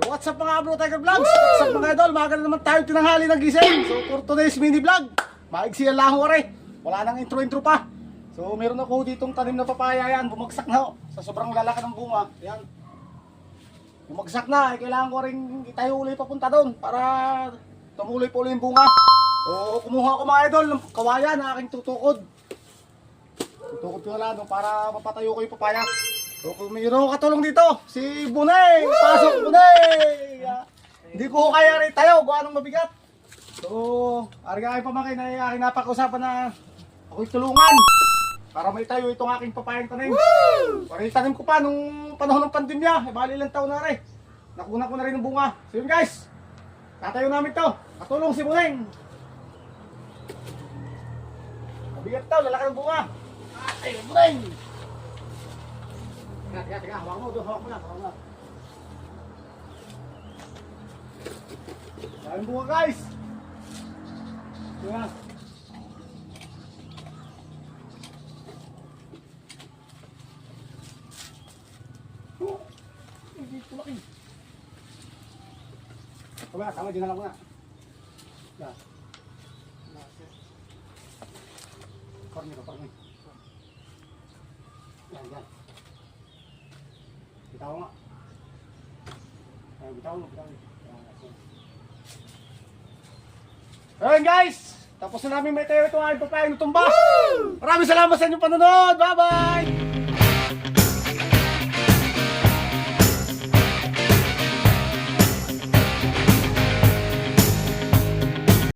What's up mga Bro Tiger Vlogs? What's up mga idol? Maaga na naman tayo tinanghali ng gising. So for today's mini vlog, maigsi lang ako rin. Wala nang intro pa. So meron ako ditong tanim na papaya yan. Bumagsak na sa sobrang lalaki ng bunga. Yan. Bumagsak na. Kailangan ko rin itayo ulit papunta doon para tumuloy po ulit yung bunga. So kumuha ko mga idol ng kawayan na aking tutukod. Tutukod ko na lang para mapatayo ko yung papaya. So kung mayroon katulong dito, si Bunay! Pasok Bunay! Hindi ko kaya rin tayo, kung anong mabigat. So, arga kayo pamangkin na aking napag-usapan na ako'y tulungan para may tayo itong aking papayang tanim. Para itanim ko pa nung panahon ng pandemya, bali ilang taon na rin. Nakuna ko na rin ng bunga. So yun guys, tatayo namin to. Katulong si Bunay. Mabigat to, lalaki ng bunga. Ay, Bunay! Teka, hawak mo, hawak mo na. Dahil bunga guys. Yan. Hindi tulaki. Tama, din na lang muna. Yan. Parang. Yan. Bitaw nga. Bitaw mo. Ayun guys! Tapos na namin may tayo itong aking papayang natumba. Maraming salamat sa inyong panonood. Bye-bye!